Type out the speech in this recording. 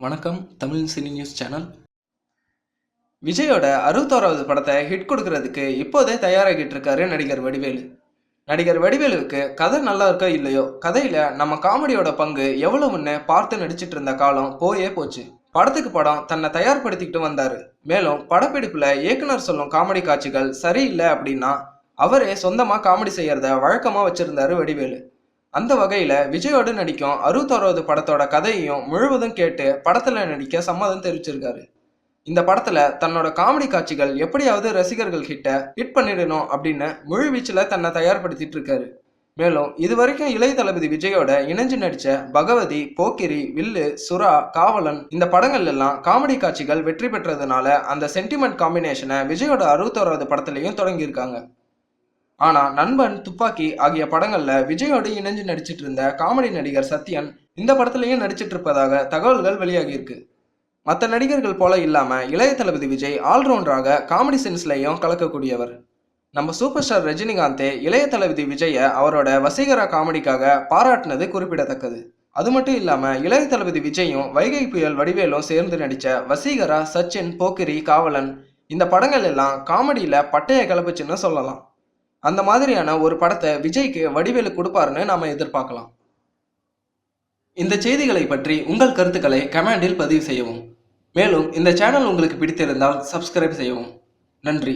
வணக்கம் Tamil cine news channel. விஜயோட 61வது படத்தை ஹிட் கொடுக்கறதுக்கு இப்போதே தயாராகிட்டு இருக்காரு நடிகர் வடிவேலு. நடிகர் வடிவேலுவுக்கு கதை நல்லா இருக்கோ இல்லையோ, கதையில நம்ம காமெடியோட பங்கு எவ்வளவுன்னு பார்த்து நடிச்சிட்டு இருந்த காலம் போயே போச்சு. படத்துக்கு படம் தன்னை தயார்படுத்திக்கிட்டு வந்தாரு. மேலும் படப்பிடிப்புல இயக்குனர் சொல்லும் காமெடி காட்சிகள் சரியில்லை அப்படின்னா அவரே சொந்தமா காமெடி செய்யறத வழக்கமா வச்சிருந்தாரு வடிவேலு. அந்த வகையில விஜயோடு நடிக்கும் 61வது படத்தோட கதையையும் முழுவதும் கேட்டு படத்துல நடிக்க சம்மதம் தெரிவிச்சிருக்காரு. இந்த படத்துல தன்னோட காமெடி காட்சிகள் எப்படியாவது ரசிகர்கள் கிட்ட ஹிட் பண்ணிடணும் அப்படின்னு முழு வீச்சுல தன்னை தயார்படுத்திட்டு இருக்காரு. மேலும் இதுவரைக்கும் இளைய தளபதி விஜயோட இணைஞ்சு நடிச்ச பகவதி, போக்கிரி, வில்லு, சுறா, காவலன் இந்த படங்கள் எல்லாம் காமெடி காட்சிகள் வெற்றி பெற்றதுனால அந்த சென்டிமெண்ட் காம்பினேஷனை விஜயோட 61வது படத்திலையும் தொடங்கியிருக்காங்க. ஆனா நண்பன், துப்பாக்கி ஆகிய படங்கள்ல விஜயோடு இணைஞ்சு நடிச்சிட்டு இருந்த காமெடி நடிகர் சத்யன் இந்த படத்திலையும் நடிச்சிட்டு இருப்பதாக தகவல்கள் வெளியாகி இருக்கு. மற்ற நடிகர்கள் போல இல்லாம இளைய தளபதி விஜய் ஆல்ரவுண்டராக காமெடி சென்ஸ்லையும் கலக்கக்கூடியவர். நம்ம சூப்பர் ஸ்டார் ரஜினிகாந்தே இளைய தளபதி விஜய அவரோட வசீகரா காமெடிக்காக பாராட்டினது குறிப்பிடத்தக்கது. அது மட்டும் இல்லாம இளைய தளபதி விஜயும் வைகை புயல் வடிவேலும் சேர்ந்து நடிச்ச வசீகரா, சச்சின், போக்கிரி, காவலன் இந்த படங்கள் எல்லாம் காமெடியில பட்டைய கிளப்புச்சுன்னு சொல்லலாம். அந்த மாதிரியான ஒரு படத்தை விஜய்க்கு வடிவேலு கொடுப்பாருன்னு நாம எதிர்பார்க்கலாம். இந்த செய்திகளை பற்றி உங்கள் கருத்துக்களை கமெண்டில் பதிவு செய்யவும். மேலும் இந்த சேனல் உங்களுக்கு பிடித்திருந்தால் சப்ஸ்கிரைப் செய்யவும். நன்றி.